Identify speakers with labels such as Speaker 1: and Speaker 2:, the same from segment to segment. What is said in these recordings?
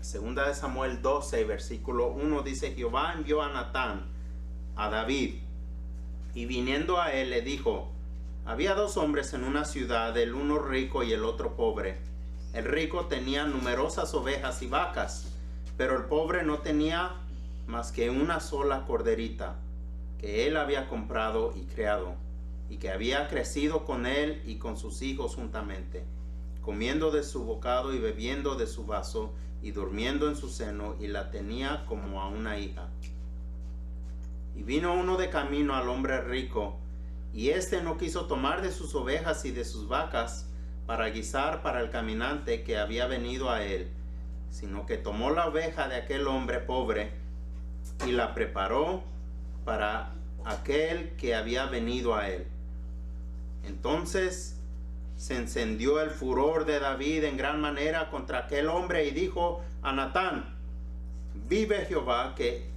Speaker 1: Segunda de Samuel 12, versículo 1 dice: Jehová envió a Natán a David, y viniendo a él le dijo: había dos hombres en una ciudad, el uno rico y el otro pobre. El rico tenía numerosas ovejas y vacas, pero el pobre no tenía más que una sola corderita, que él había comprado y criado, y que había crecido con él y con sus hijos juntamente, comiendo de su bocado y bebiendo de su vaso, y durmiendo en su seno, y la tenía como a una hija. Y vino uno de camino al hombre rico, y éste no quiso tomar de sus ovejas y de sus vacas para guisar para el caminante que había venido a él, sino que tomó la oveja de aquel hombre pobre y la preparó para aquel que había venido a él. Entonces se encendió el furor de David en gran manera contra aquel hombre y dijo a Natán: vive Jehová, que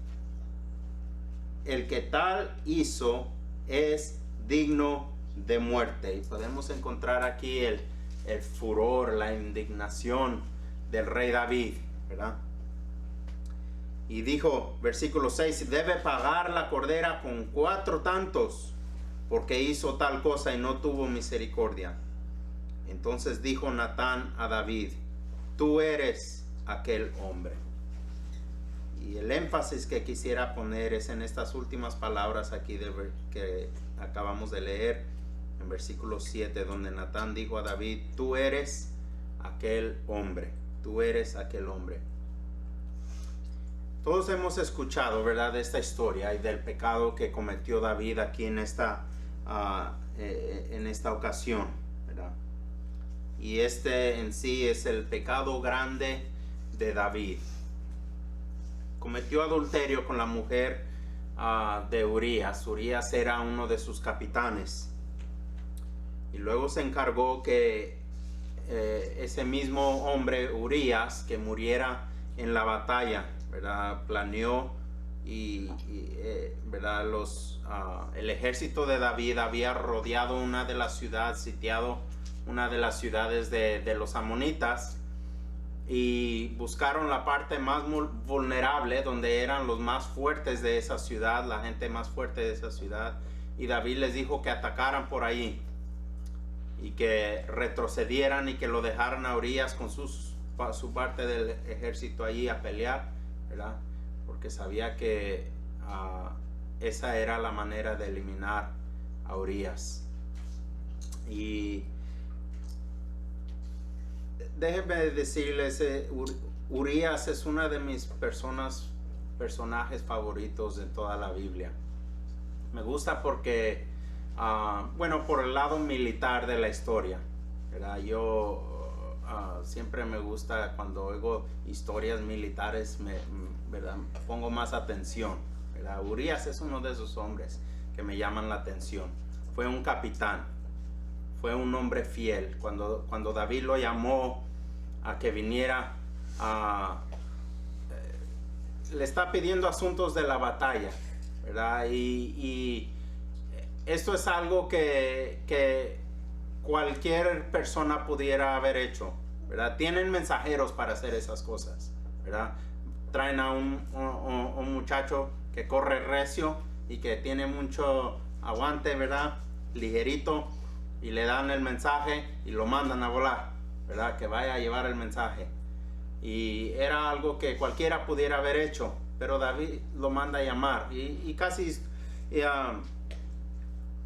Speaker 1: el que tal hizo es digno de muerte. Y podemos encontrar aquí el furor, la indignación del rey David, ¿verdad? Y dijo, versículo 6, debe pagar la cordera con 4 tantos, porque hizo tal cosa y no tuvo misericordia. Entonces dijo Natán a David: tú eres aquel hombre. Y el énfasis que quisiera poner es en estas últimas palabras aquí que acabamos de leer, en versículo 7, donde Natán dijo a David: tú eres aquel hombre, tú eres aquel hombre. Todos hemos escuchado, ¿verdad?, de esta historia y del pecado que cometió David aquí en esta ocasión, ¿verdad? Y este en sí es el pecado grande de David. Cometió adulterio con la mujer de Urías. Urías era uno de sus capitanes. Y luego se encargó que ese mismo hombre, Urías, que muriera en la batalla, ¿verdad? Planeó ¿verdad? El ejército de David había rodeado una de las ciudades, sitiado una de las ciudades de los amonitas, y buscaron la parte más vulnerable, donde eran los más fuertes de esa ciudad, la gente más fuerte de esa ciudad, y David les dijo que atacaran por ahí y que retrocedieran y que lo dejaran a Urías con su parte del ejército allí a pelear, ¿verdad? Porque sabía que esa era la manera de eliminar a Urías. Y déjenme decirles, Urías es una de mis personajes favoritos de toda la Biblia. Me gusta porque, por el lado militar de la historia, ¿verdad? Yo siempre me gusta cuando oigo historias militares, ¿verdad?, pongo más atención, ¿verdad? Urías es uno de esos hombres que me llaman la atención. Fue un capitán, fue un hombre fiel. Cuando David lo llamó a que viniera, le está pidiendo asuntos de la batalla, ¿verdad? Y esto es algo que cualquier persona pudiera haber hecho, ¿verdad? Tienen mensajeros para hacer esas cosas, ¿verdad? Traen a un muchacho que corre recio y que tiene mucho aguante, ¿verdad?, ligerito, y le dan el mensaje y lo mandan a volar, ¿verdad?, que vaya a llevar el mensaje. Y era algo que cualquiera pudiera haber hecho, pero David lo manda a llamar. Y casi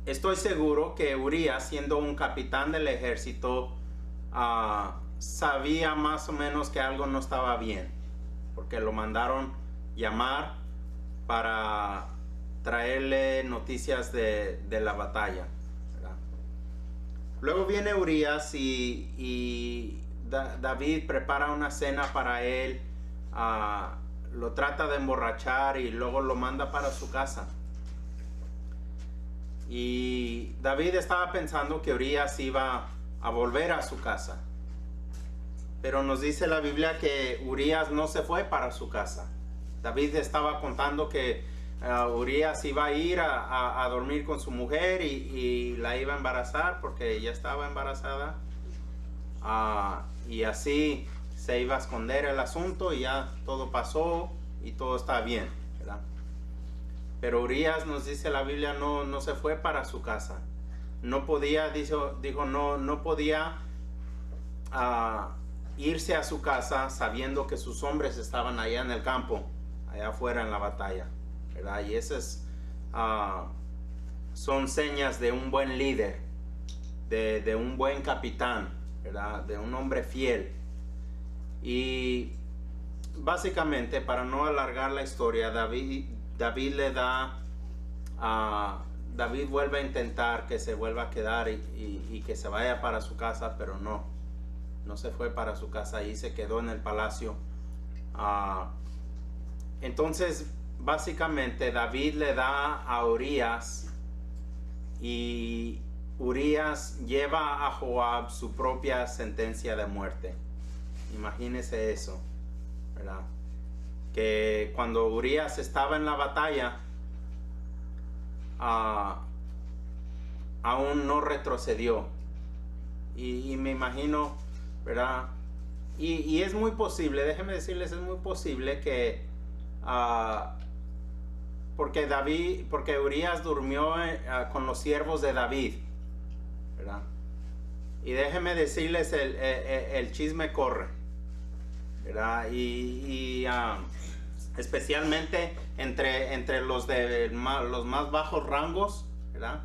Speaker 1: estoy seguro que Urías, siendo un capitán del ejército, sabía más o menos que algo no estaba bien, porque lo mandaron llamar para traerle noticias de la batalla, ¿verdad? Luego viene Urías y David prepara una cena para él, lo trata de emborrachar y luego lo manda para su casa. Y David estaba pensando que Urías iba a volver a su casa, pero nos dice la Biblia que Urías no se fue para su casa. David estaba contando que Urías iba a ir a dormir con su mujer y la iba a embarazar, porque ella estaba embarazada, y así se iba a esconder el asunto y ya todo pasó y todo está bien, ¿verdad? Pero Urías, nos dice la Biblia, no se fue para su casa. No podía, dijo no podía irse a su casa sabiendo que sus hombres estaban allá en el campo, allá afuera en la batalla, ¿verdad? Y esas son señas de un buen líder, de un buen capitán, ¿verdad? De un hombre fiel. Y básicamente, para no alargar la historia, David vuelve a intentar que se vuelva a quedar y que se vaya para su casa, pero no se fue para su casa y se quedó en el palacio. Entonces, básicamente, David le da a Urías y Urías lleva a Joab su propia sentencia de muerte. Imagínese eso, ¿verdad? Que cuando Urías estaba en la batalla, aún no retrocedió. Y me imagino, ¿verdad? Y es muy posible, déjenme decirles, es muy posible que porque Urías durmió con los siervos de David, ¿verdad? Y déjenme decirles, el chisme corre, ¿verdad? Y especialmente entre los más bajos rangos, ¿verdad?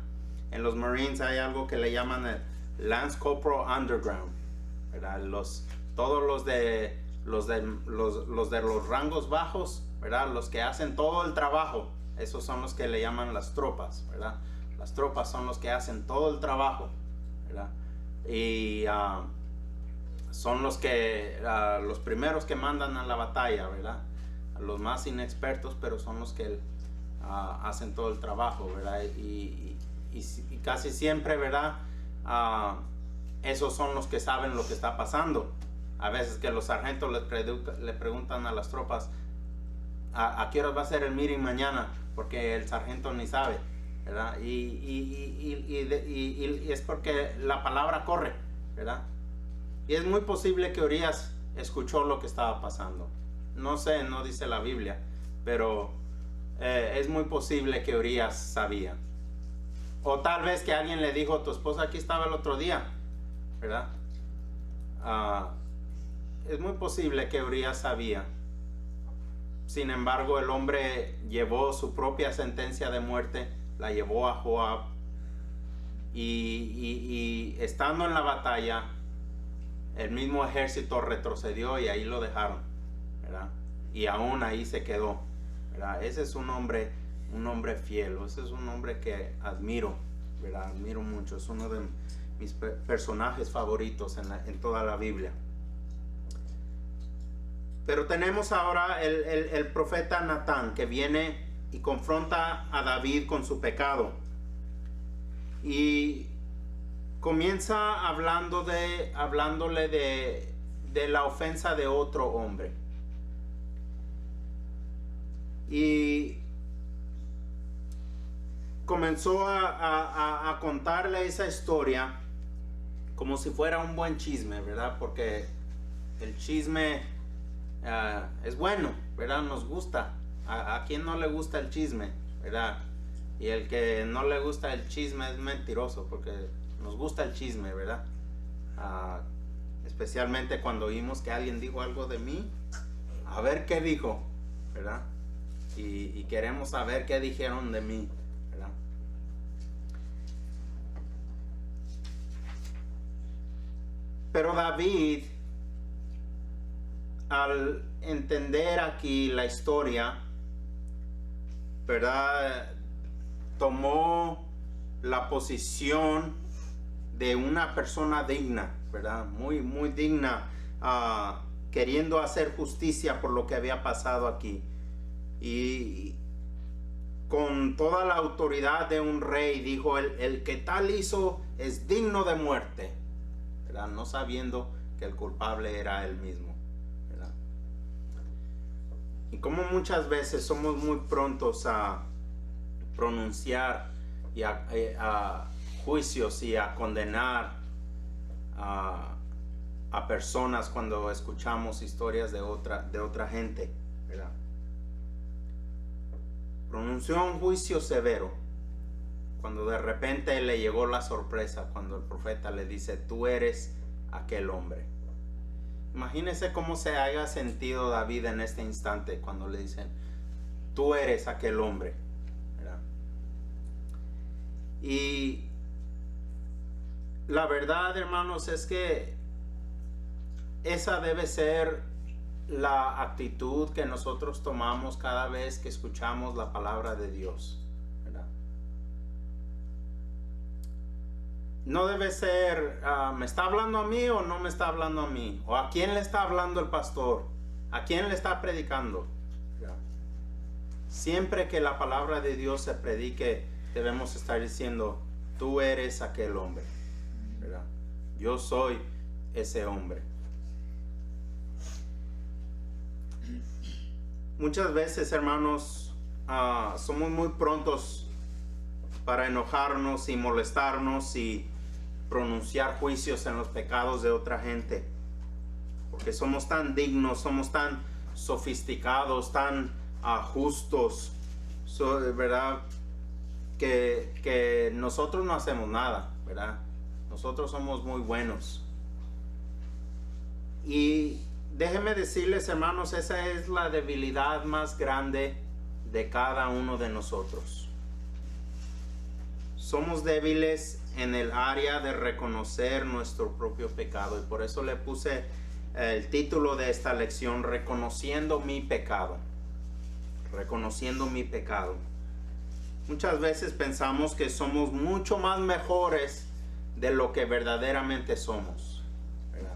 Speaker 1: En los Marines hay algo que le llaman el Lance Corporal Underground, ¿verdad? Todos los de los rangos bajos, ¿verdad? Los que hacen todo el trabajo, esos son los que le llaman las tropas, ¿verdad? Las tropas son los que hacen todo el trabajo, ¿verdad? Y son los primeros que mandan a la batalla, ¿verdad? Los más inexpertos, pero son los que hacen todo el trabajo, ¿verdad? Y casi siempre, ¿verdad? Esos son los que saben lo que está pasando. A veces que los sargentos le preguntan a las tropas, ¿a qué hora va a ser el meeting mañana? Porque el sargento ni sabe, ¿verdad? Y es porque la palabra corre, ¿verdad? Y es muy posible que Urías escuchó lo que estaba pasando. No sé, no dice la Biblia, pero es muy posible que Urías sabía. O tal vez que alguien le dijo, tu esposa aquí estaba el otro día, ¿verdad? Es muy posible que Urías sabía. Sin embargo, el hombre llevó su propia sentencia de muerte, la llevó a Joab, y estando en la batalla, el mismo ejército retrocedió y ahí lo dejaron, ¿verdad? Y aún ahí se quedó, ¿verdad? Ese es un hombre fiel, ese es un hombre que admiro, ¿verdad? Admiro mucho, es uno de mis personajes favoritos en toda la Biblia. Pero tenemos ahora el profeta Natán, que viene y confronta a David con su pecado. Y comienza hablándole de la ofensa de otro hombre. Y comenzó a contarle esa historia como si fuera un buen chisme, ¿verdad? Porque el chisme es bueno, ¿verdad? Nos gusta. ¿A quién no le gusta el chisme, verdad? Y el que no le gusta el chisme es mentiroso, porque nos gusta el chisme, ¿verdad? Especialmente cuando oímos que alguien dijo algo de mí, a ver qué dijo, ¿verdad? Y queremos saber qué dijeron de mí, ¿verdad? Pero David, al entender aquí la historia, ¿verdad? Tomó la posición de una persona digna, ¿verdad? Muy, muy digna, queriendo hacer justicia por lo que había pasado aquí. Y con toda la autoridad de un rey, dijo, el que tal hizo es digno de muerte, ¿verdad? No sabiendo que el culpable era él mismo, ¿verdad? Y como muchas veces somos muy prontos a pronunciar y a juicios y a condenar a personas cuando escuchamos historias de otra gente, ¿verdad? Pronunció un juicio severo cuando de repente le llegó la sorpresa cuando el profeta le dice: tú eres aquel hombre. Imagínese cómo se haya sentido David en este instante cuando le dicen: tú eres aquel hombre, ¿verdad? Y la verdad, hermanos, es que esa debe ser la actitud que nosotros tomamos cada vez que escuchamos la palabra de Dios, ¿verdad? No debe ser, ¿me está hablando a mí o no me está hablando a mí? ¿O a quién le está hablando el pastor? ¿A quién le está predicando? ¿Verdad? Siempre que la palabra de Dios se predique, debemos estar diciendo: tú eres aquel hombre, ¿verdad? Yo soy ese hombre. Muchas veces, hermanos, somos muy prontos para enojarnos y molestarnos y pronunciar juicios en los pecados de otra gente, porque somos tan dignos, somos tan sofisticados, tan justos, ¿verdad? Que nosotros no hacemos nada, ¿verdad? Nosotros somos muy buenos. Y déjenme decirles, hermanos, esa es la debilidad más grande de cada uno de nosotros. Somos débiles en el área de reconocer nuestro propio pecado, y por eso le puse el título de esta lección: reconociendo mi pecado. Reconociendo mi pecado. Muchas veces pensamos que somos mucho más mejores de lo que verdaderamente somos, ¿verdad?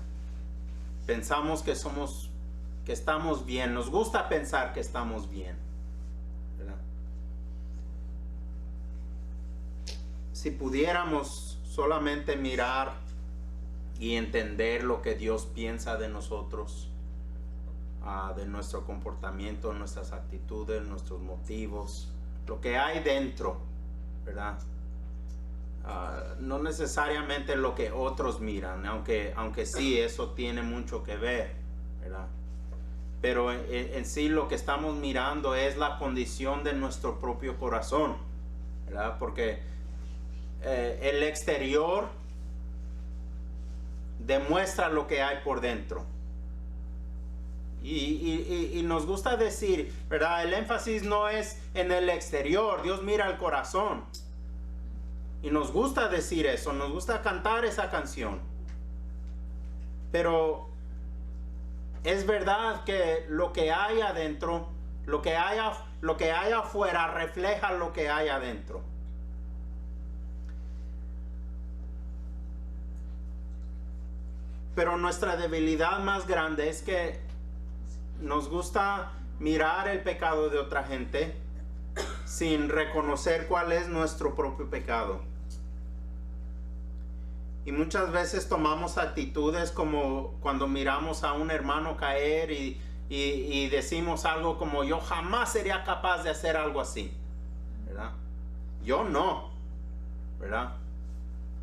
Speaker 1: Pensamos que estamos bien. Nos gusta pensar que estamos bien, ¿verdad? Si pudiéramos solamente mirar y entender lo que Dios piensa de nosotros, de nuestro comportamiento, nuestras actitudes, nuestros motivos, lo que hay dentro, ¿verdad? No necesariamente lo que otros miran, aunque sí, eso tiene mucho que ver, ¿verdad? Pero en sí lo que estamos mirando es la condición de nuestro propio corazón, ¿verdad? Porque el exterior demuestra lo que hay por dentro. Y nos gusta decir, ¿verdad? El énfasis no es en el exterior, Dios mira el corazón. Y nos gusta decir eso, nos gusta cantar esa canción. Pero es verdad que lo que hay adentro, lo que hay afuera refleja lo que hay adentro. Pero nuestra debilidad más grande es que nos gusta mirar el pecado de otra gente sin reconocer cuál es nuestro propio pecado. Y muchas veces tomamos actitudes como cuando miramos a un hermano caer y decimos algo como: yo jamás sería capaz de hacer algo así, ¿verdad? Yo no, ¿verdad?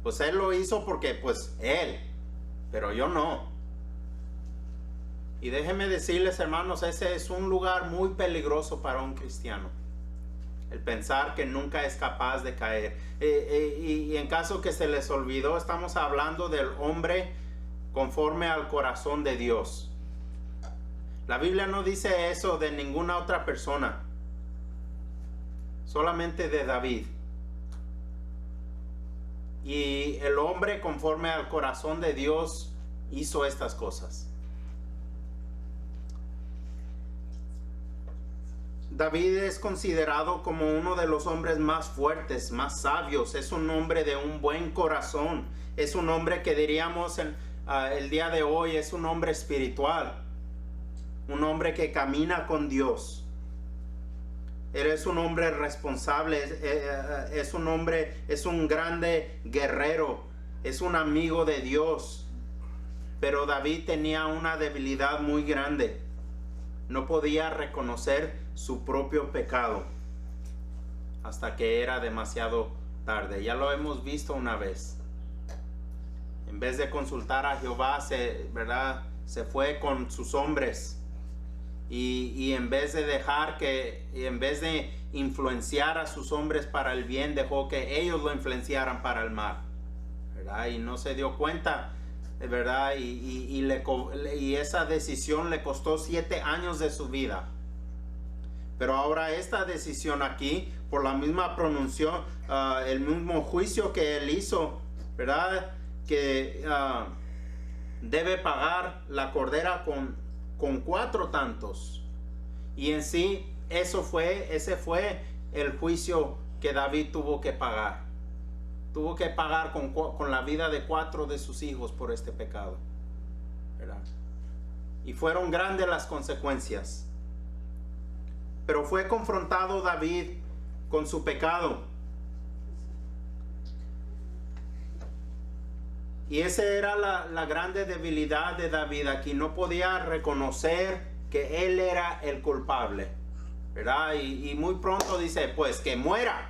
Speaker 1: Pues él lo hizo porque pues él, pero yo no. Y déjenme decirles, hermanos, ese es un lugar muy peligroso para un cristiano. El pensar que nunca es capaz de caer. Y en caso que se les olvidó, estamos hablando del hombre conforme al corazón de Dios. La Biblia no dice eso de ninguna otra persona, solamente de David. Y el hombre conforme al corazón de Dios hizo estas cosas. David es considerado como uno de los hombres más fuertes, más sabios. Es un hombre de un buen corazón. Es un hombre que diríamos el día de hoy es un hombre espiritual. Un hombre que camina con Dios. Él es un hombre responsable. Es un grande guerrero. Es un amigo de Dios. Pero David tenía una debilidad muy grande. No podía reconocer su propio pecado hasta que era demasiado tarde. Ya lo hemos visto una vez. En vez de consultar a Jehová, ¿verdad? Se fue con sus hombres. Y en vez de influenciar a sus hombres para el bien, dejó que ellos lo influenciaran para el mal, ¿verdad? Y no se dio cuenta, ¿verdad? Y esa decisión le costó 7 años de su vida. Pero ahora esta decisión aquí, por la misma pronunciación, el mismo juicio que él hizo, ¿verdad? Que debe pagar la cordera con 4 tantos. Y en sí, ese fue el juicio que David tuvo que pagar. Tuvo que pagar con la vida de 4 de sus hijos por este pecado, ¿verdad? Y fueron grandes las consecuencias. Pero fue confrontado David con su pecado. Y esa era la grande debilidad de David aquí. No podía reconocer que él era el culpable, ¿verdad? Y muy pronto dice, pues que muera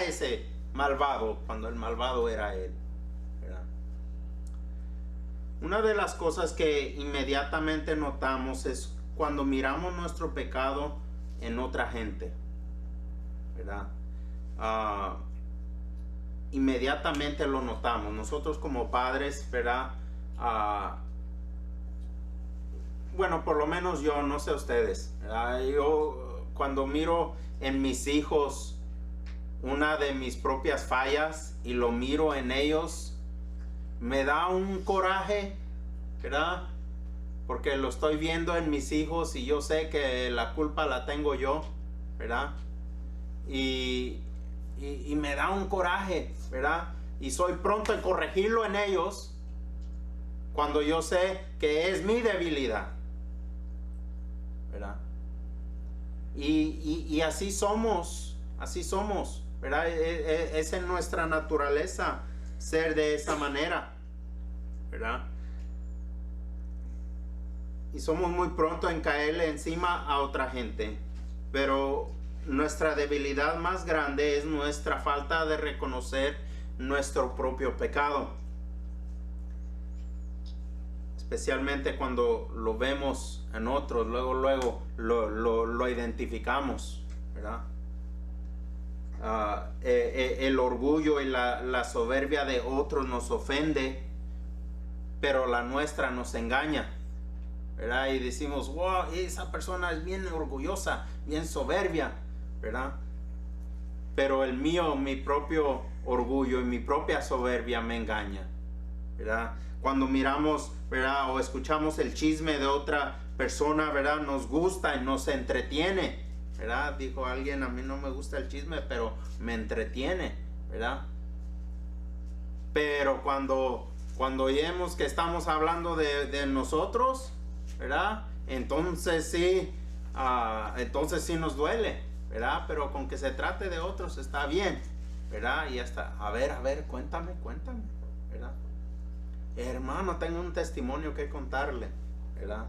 Speaker 1: ese malvado, cuando el malvado era él, ¿verdad? Una de las cosas que inmediatamente notamos es cuando miramos nuestro pecado en otra gente, ¿verdad? Inmediatamente lo notamos. Nosotros como padres, ¿verdad? Bueno, por lo menos yo, no sé ustedes, ¿verdad? Yo cuando miro en mis hijos una de mis propias fallas y lo miro en ellos, me da un coraje, ¿verdad? Porque lo estoy viendo en mis hijos y yo sé que la culpa la tengo yo, ¿verdad? Y me da un coraje, ¿verdad? Y soy pronto en corregirlo en ellos cuando yo sé que es mi debilidad, ¿verdad? Y así somos, ¿verdad? Es en nuestra naturaleza ser de esa manera, ¿verdad? Y somos muy pronto en caerle encima a otra gente. Pero nuestra debilidad más grande es nuestra falta de reconocer nuestro propio pecado. Especialmente cuando lo vemos en otros, luego lo identificamos, ¿verdad? El orgullo y la soberbia de otros nos ofende, pero la nuestra nos engaña, ¿verdad? Y decimos, wow, esa persona es bien orgullosa, bien soberbia, ¿verdad? Pero mi propio orgullo y mi propia soberbia me engaña, ¿verdad? Cuando miramos, ¿verdad? O escuchamos el chisme de otra persona, ¿verdad? Nos gusta y nos entretiene, ¿verdad? Dijo alguien, a mí no me gusta el chisme, pero me entretiene, ¿verdad? Pero cuando oímos que estamos hablando de nosotros, ¿verdad? Entonces sí nos duele, ¿verdad? Pero con que se trate de otros está bien, ¿verdad? Y hasta, a ver, cuéntame, ¿verdad? Hermano, tengo un testimonio que contarle, ¿verdad?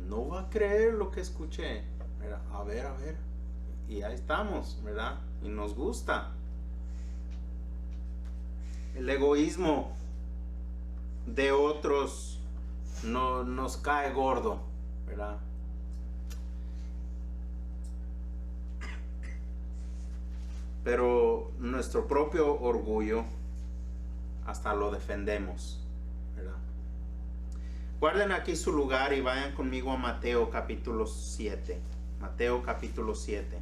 Speaker 1: No va a creer lo que escuché, ¿verdad? A ver, y ahí estamos, ¿verdad? Y nos gusta. El egoísmo de otros no nos cae gordo, ¿verdad? Pero nuestro propio orgullo hasta lo defendemos, ¿verdad? Guarden aquí su lugar y vayan conmigo a Mateo capítulo 7. Mateo capítulo 7.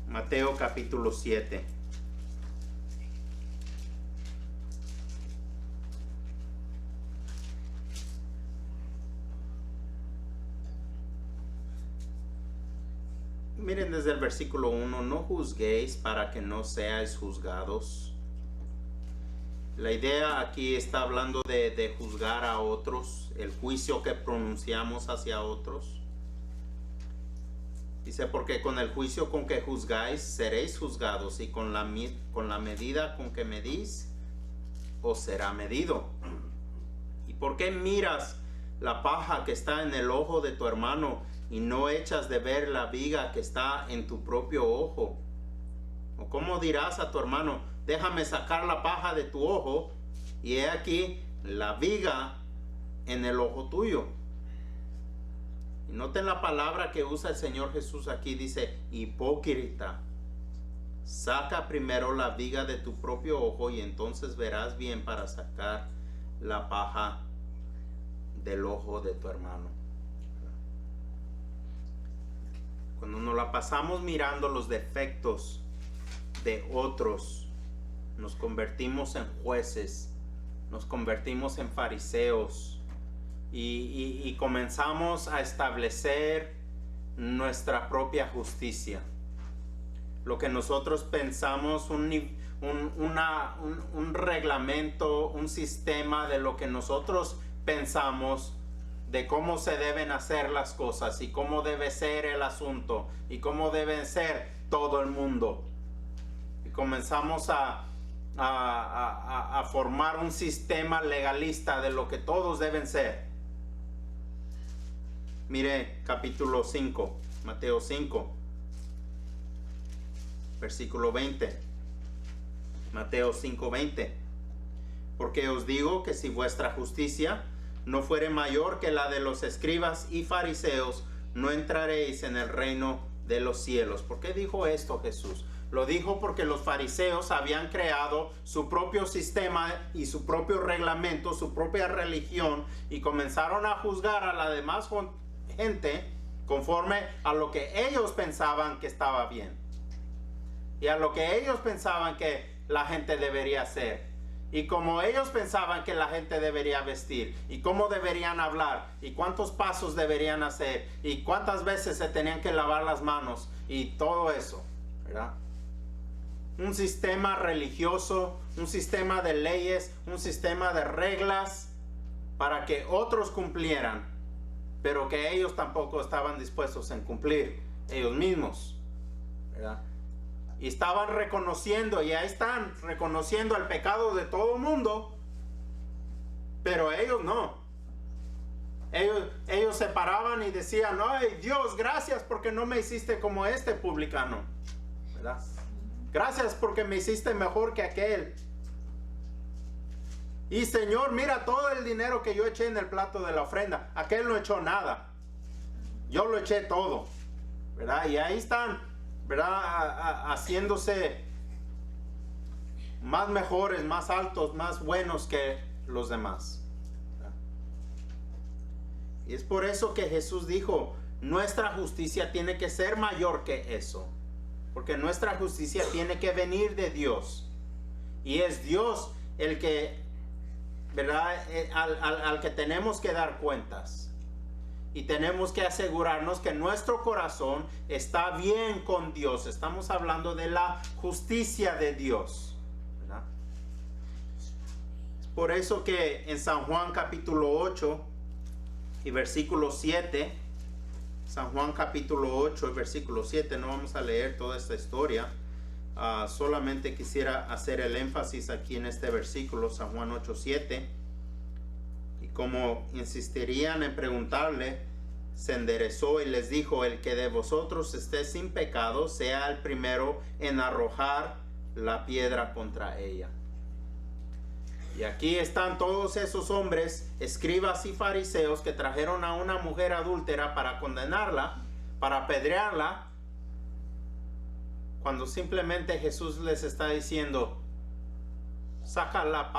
Speaker 1: Mateo capítulo 7. Miren desde el versículo 1, no juzguéis para que no seáis juzgados. La idea aquí está hablando de juzgar a otros, el juicio que pronunciamos hacia otros. Dice, porque con el juicio con que juzgáis seréis juzgados, y con la medida con que medís os será medido. ¿Y por qué miras la paja que está en el ojo de tu hermano y no echas de ver la viga que está en tu propio ojo? O ¿cómo dirás a tu hermano, déjame sacar la paja de tu ojo, y he aquí la viga en el ojo tuyo? Y noten la palabra que usa el Señor Jesús aquí, dice hipócrita. Saca primero la viga de tu propio ojo y entonces verás bien para sacar la paja del ojo de tu hermano. Cuando nos la pasamos mirando los defectos de otros, nos convertimos en jueces, nos convertimos en fariseos y comenzamos a establecer nuestra propia justicia. Lo que nosotros pensamos, un reglamento, un sistema de lo que nosotros pensamos de cómo se deben hacer las cosas y cómo debe ser el asunto y cómo debe ser todo el mundo. Y comenzamos a formar un sistema legalista de lo que todos deben ser. Mire capítulo 5, Mateo 5, versículo 20. Mateo 5, 20. Porque os digo que si vuestra justicia no fuere mayor que la de los escribas y fariseos, no entraréis en el reino de los cielos. ¿Por qué dijo esto Jesús? Lo dijo porque los fariseos habían creado su propio sistema y su propio reglamento, su propia religión, y comenzaron a juzgar a la demás gente conforme a lo que ellos pensaban que estaba bien y a lo que ellos pensaban que la gente debería hacer. Y como ellos pensaban que la gente debería vestir, y cómo deberían hablar, y cuántos pasos deberían hacer, y cuántas veces se tenían que lavar las manos, y todo eso, ¿verdad? Un sistema religioso, un sistema de leyes, un sistema de reglas para que otros cumplieran, pero que ellos tampoco estaban dispuestos en cumplir, ellos mismos, ¿verdad? Y estaban reconociendo, y ahí están reconociendo el pecado de todo el mundo, pero ellos no. Ellos se paraban y decían, ay Dios, gracias porque no me hiciste como este publicano, ¿verdad? Gracias porque me hiciste mejor que aquel. Y Señor, mira todo el dinero que yo eché en el plato de la ofrenda. Aquel no echó nada. Yo lo eché todo, ¿verdad? Y ahí están, ¿verdad? Haciéndose más mejores, más altos, más buenos que los demás, ¿verdad? Y es por eso que Jesús dijo, nuestra justicia tiene que ser mayor que eso, porque nuestra justicia tiene que venir de Dios, y es Dios el que, ¿verdad? Al que tenemos que dar cuentas. Y tenemos que asegurarnos que nuestro corazón está bien con Dios. Estamos hablando de la justicia de Dios, ¿verdad? Es por eso que en San Juan capítulo 8 y versículo 7, San Juan capítulo 8 y versículo 7, no vamos a leer toda esta historia, solamente quisiera hacer el énfasis aquí en este versículo, San Juan 8, 7. Y como insistirían en preguntarle, se enderezó y les dijo, el que de vosotros esté sin pecado, sea el primero en arrojar la piedra contra ella. Y aquí están todos esos hombres, escribas y fariseos, que trajeron a una mujer adúltera para condenarla, para apedrearla, cuando simplemente Jesús les está diciendo, saca la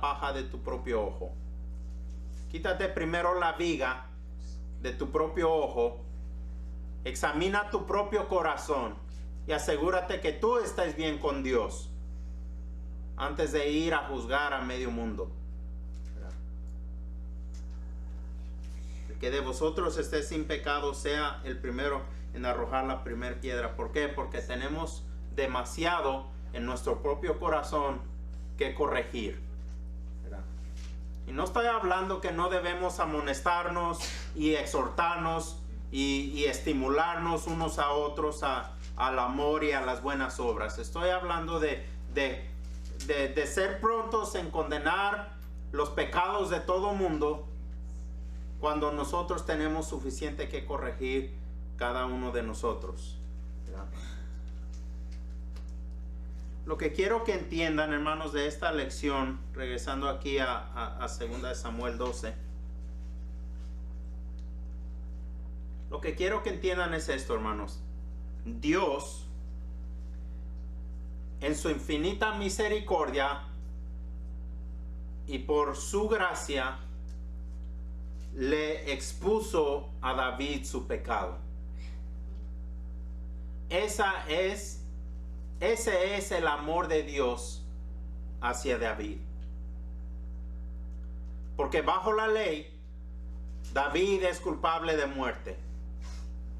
Speaker 1: paja de tu propio ojo. Quítate primero la viga de tu propio ojo, examina tu propio corazón y asegúrate que tú estés bien con Dios antes de ir a juzgar a medio mundo. El que de vosotros esté sin pecado sea el primero en arrojar la primera piedra. ¿Por qué? Porque tenemos demasiado en nuestro propio corazón que corregir. Y no estoy hablando que no debemos amonestarnos y exhortarnos y estimularnos unos a otros al amor y a las buenas obras. Estoy hablando de ser prontos en condenar los pecados de todo mundo cuando nosotros tenemos suficiente que corregir cada uno de nosotros, ¿verdad? Lo que quiero que entiendan, hermanos, de esta lección, regresando aquí a 2 de Samuel 12, lo que quiero que entiendan es esto, hermanos. Dios, en su infinita misericordia y por su gracia, le expuso a David su pecado. Ese es el amor de Dios hacia David. Porque bajo la ley, David es culpable de muerte,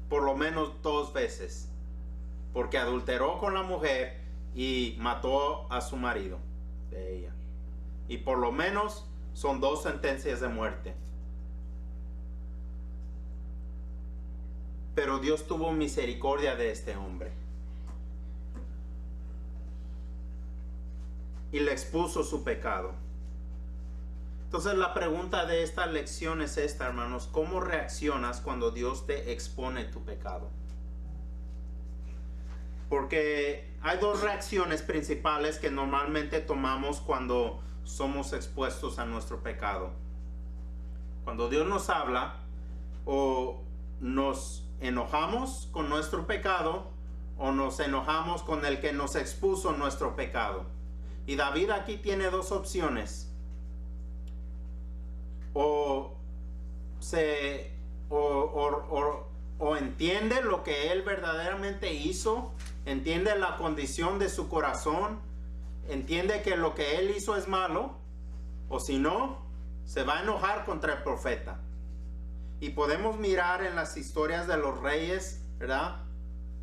Speaker 1: por lo menos 2 veces, porque adulteró con la mujer y mató a su marido de ella. Y por lo menos son 2 sentencias de muerte. Pero Dios tuvo misericordia de este hombre y le expuso su pecado. Entonces la pregunta de esta lección es esta, hermanos: ¿cómo reaccionas cuando Dios te expone tu pecado? Porque hay 2 reacciones principales que normalmente tomamos cuando somos expuestos a nuestro pecado. Cuando Dios nos habla, o nos enojamos con nuestro pecado, o nos enojamos con el que nos expuso nuestro pecado. Y David aquí tiene 2 opciones. O entiende lo que él verdaderamente hizo, entiende la condición de su corazón, entiende que lo que él hizo es malo, o si no, se va a enojar contra el profeta. Y podemos mirar en las historias de los reyes, ¿verdad?,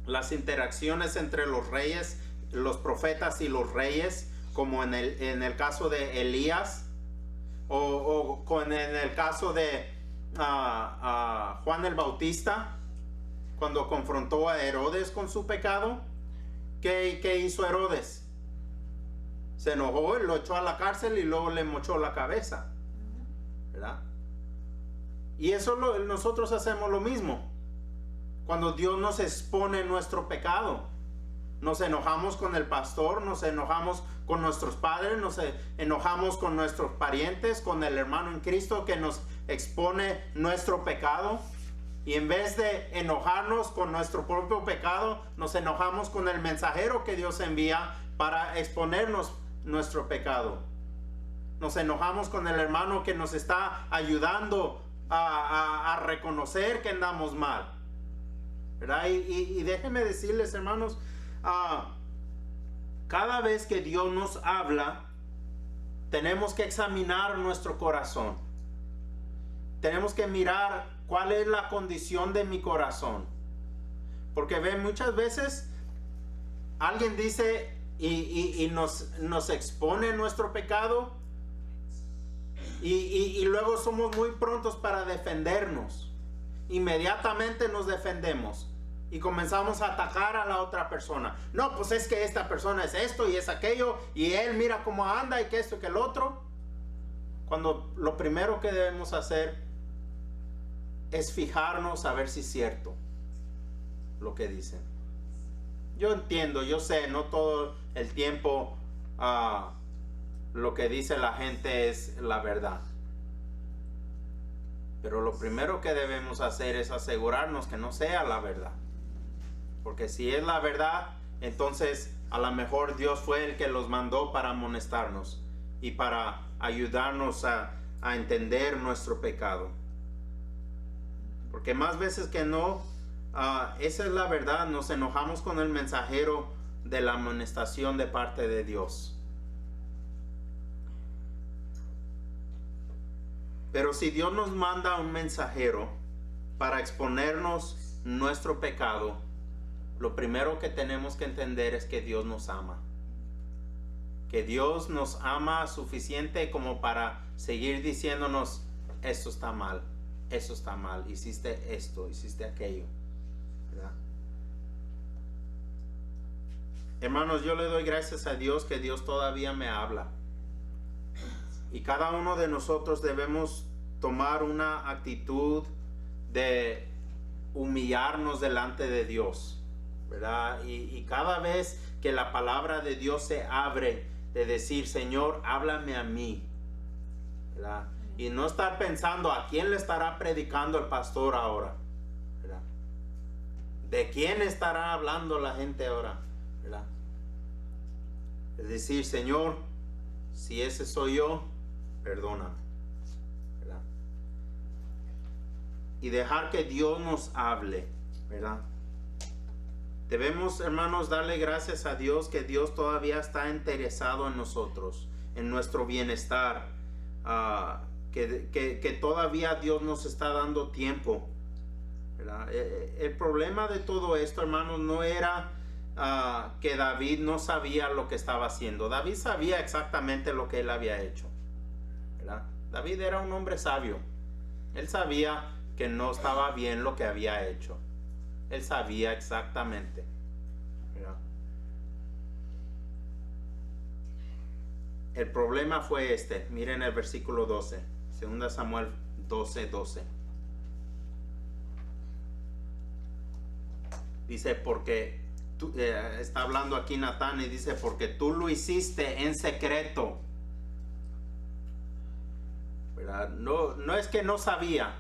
Speaker 1: las interacciones entre los reyes, los profetas y los reyes, como en el caso de Elías, o en el caso de Juan el Bautista, cuando confrontó a Herodes con su pecado. ¿Qué hizo Herodes? Se enojó, lo echó a la cárcel y luego le mochó la cabeza, ¿verdad? Y eso nosotros hacemos lo mismo. Cuando Dios nos expone nuestro pecado, nos enojamos con el pastor, nos enojamos con nuestros padres, nos enojamos con nuestros parientes, con el hermano en Cristo que nos expone nuestro pecado. Y en vez de enojarnos con nuestro propio pecado, nos enojamos con el mensajero que Dios envía para exponernos nuestro pecado. Nos enojamos con el hermano que nos está ayudando a reconocer que andamos mal, ¿verdad? Y déjenme decirles, hermanos, cada vez que Dios nos habla, tenemos que examinar nuestro corazón. Tenemos que mirar cuál es la condición de mi corazón. Porque ven, muchas veces alguien dice y nos expone nuestro pecado, y luego somos muy prontos para defendernos. Inmediatamente nos defendemos y comenzamos a atacar a la otra persona. No, pues es que esta persona es esto y es aquello, y él mira cómo anda y que esto y que el otro. Cuando lo primero que debemos hacer es fijarnos a ver si es cierto lo que dicen. Yo entiendo, yo sé, no todo el tiempo lo que dice la gente es la verdad. Pero lo primero que debemos hacer es asegurarnos que no sea la verdad. Porque si es la verdad, entonces a lo mejor Dios fue el que los mandó para amonestarnos y para ayudarnos a entender nuestro pecado. Porque más veces que no, esa es la verdad, nos enojamos con el mensajero de la amonestación de parte de Dios. Pero si Dios nos manda un mensajero para exponernos nuestro pecado, lo primero que tenemos que entender es que Dios nos ama. Que Dios nos ama suficiente como para seguir diciéndonos: esto está mal, eso está mal, hiciste esto, hiciste aquello, ¿verdad? Hermanos, yo le doy gracias a Dios que Dios todavía me habla. Y cada uno de nosotros debemos tomar una actitud de humillarnos delante de Dios, ¿verdad? Y cada vez que la palabra de Dios se abre, de decir, Señor, háblame a mí, ¿verdad? Y no estar pensando a quién le estará predicando el pastor ahora, ¿verdad? ¿De quién estará hablando la gente ahora, ¿verdad? Es decir, Señor, si ese soy yo, perdóname, ¿verdad? Y dejar que Dios nos hable, ¿verdad? Debemos, hermanos, darle gracias a Dios que Dios todavía está interesado en nosotros, en nuestro bienestar, que todavía Dios nos está dando tiempo, ¿verdad? El problema de todo esto, hermanos, no era que David no sabía lo que estaba haciendo. David sabía exactamente lo que él había hecho, ¿verdad? David era un hombre sabio. Él sabía que no estaba bien lo que había hecho. Él sabía exactamente, ¿verdad? El problema fue este. Miren el versículo 12. 2 Samuel 12:12. Dice, porque está hablando aquí Natán y dice, porque tú lo hiciste en secreto, ¿verdad? No es que no sabía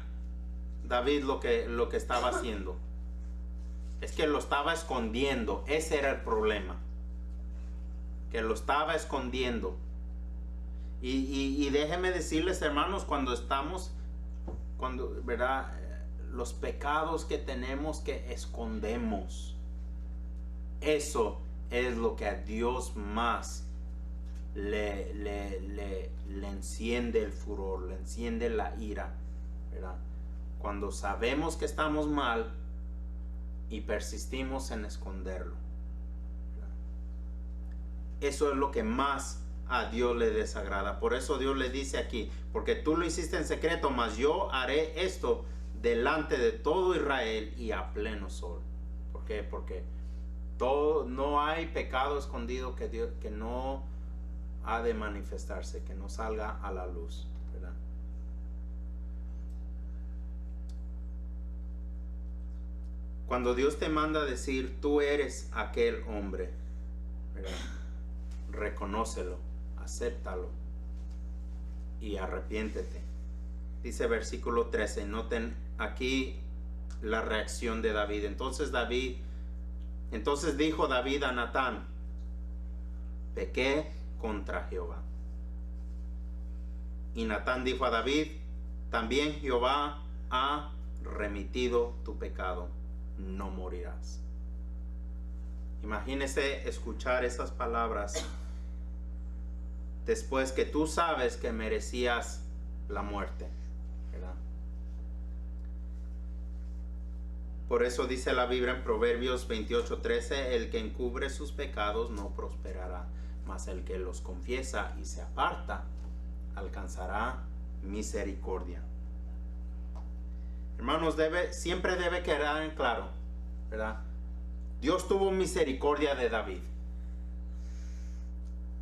Speaker 1: David lo que estaba haciendo. Es que lo estaba escondiendo. Ese era el problema, que lo estaba escondiendo. Y déjenme decirles, hermanos, ¿verdad? Los pecados que tenemos que escondemos, eso es lo que a Dios más le enciende el furor, le enciende la ira, ¿verdad? Cuando sabemos que estamos mal y persistimos en esconderlo, ¿verdad? Eso es lo que más a Dios le desagrada. Por eso Dios le dice aquí, porque tú lo hiciste en secreto, mas yo haré esto delante de todo Israel y a pleno sol. ¿Por qué? Porque no hay pecado escondido que no ha de manifestarse, que no salga a la luz, ¿verdad? Cuando Dios te manda a decir, tú eres aquel hombre, ¿verdad? Reconócelo, acéptalo y arrepiéntete. Dice versículo 13, noten aquí la reacción de David. Entonces dijo David a Natán, pequé contra Jehová. Y Natán dijo a David, también Jehová ha remitido tu pecado, no morirás. Imagínese escuchar esas palabras después que tú sabes que merecías la muerte, ¿verdad? Por eso dice la Biblia en Proverbios 28:13, el que encubre sus pecados no prosperará, mas el que los confiesa y se aparta alcanzará misericordia. Hermanos, siempre debe quedar en claro, ¿verdad? Dios tuvo misericordia de David.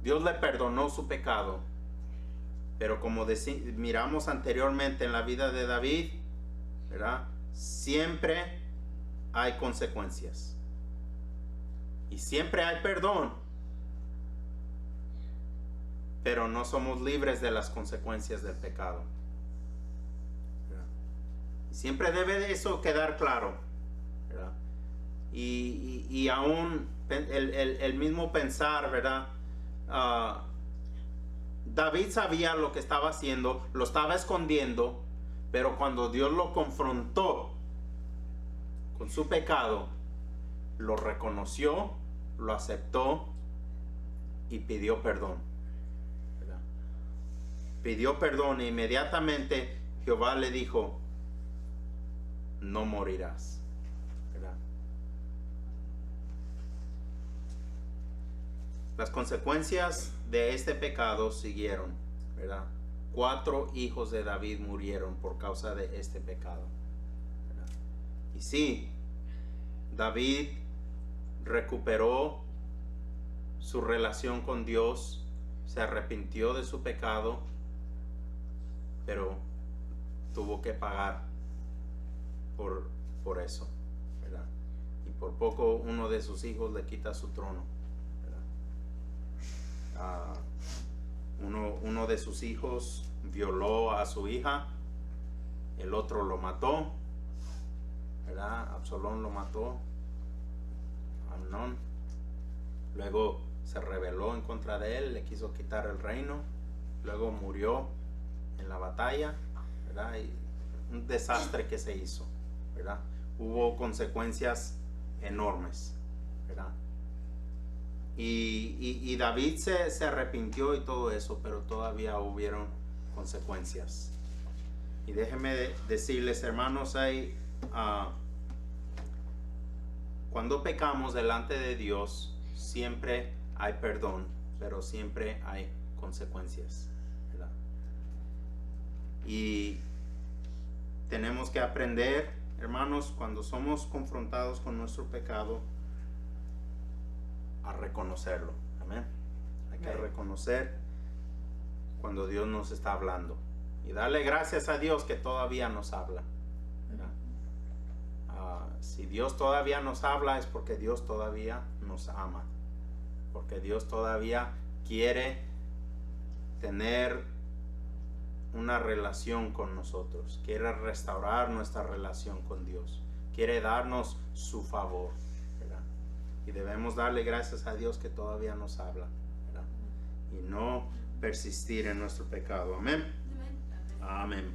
Speaker 1: Dios le perdonó su pecado. Pero como miramos anteriormente en la vida de David, ¿verdad? Siempre hay consecuencias. Y siempre hay perdón. Pero no somos libres de las consecuencias del pecado. ¿Verdad? Siempre debe de eso quedar claro, ¿verdad? Y aún el mismo pensar, ¿verdad? David sabía lo que estaba haciendo, lo estaba escondiendo, pero cuando Dios lo confrontó con su pecado, lo reconoció, lo aceptó y pidió perdón, ¿verdad? Pidió perdón e inmediatamente Jehová le dijo, no morirás, ¿verdad? Las consecuencias de este pecado siguieron, ¿verdad? 4 hijos de David murieron por causa de este pecado, ¿verdad? Y sí, David recuperó su relación con Dios, se arrepintió de su pecado, pero tuvo que pagar por eso, ¿verdad? Y por poco uno de sus hijos le quita su trono, uno de sus hijos violó a su hija, el otro lo mató, ¿verdad? Absalón lo mató, Amnón. Luego se rebeló en contra de él, le quiso quitar el reino, luego murió en la batalla, ¿verdad? Y un desastre que se hizo, ¿verdad? Hubo consecuencias enormes, ¿verdad? Y David se arrepintió y todo eso, pero todavía hubieron consecuencias. Y déjenme decirles, hermanos, cuando pecamos delante de Dios, siempre hay perdón, pero siempre hay consecuencias, ¿verdad? Y tenemos que aprender, hermanos, cuando somos confrontados con nuestro pecado, a reconocerlo. Amén. Hay que reconocer cuando Dios nos está hablando y darle gracias a Dios que todavía nos habla, ¿verdad? Si Dios todavía nos habla es porque Dios todavía nos ama, porque Dios todavía quiere tener una relación con nosotros, quiere restaurar nuestra relación con Dios, quiere darnos su favor, ¿verdad? Y debemos darle gracias a Dios que todavía nos habla, ¿verdad? Y no persistir en nuestro pecado. Amén. Amén.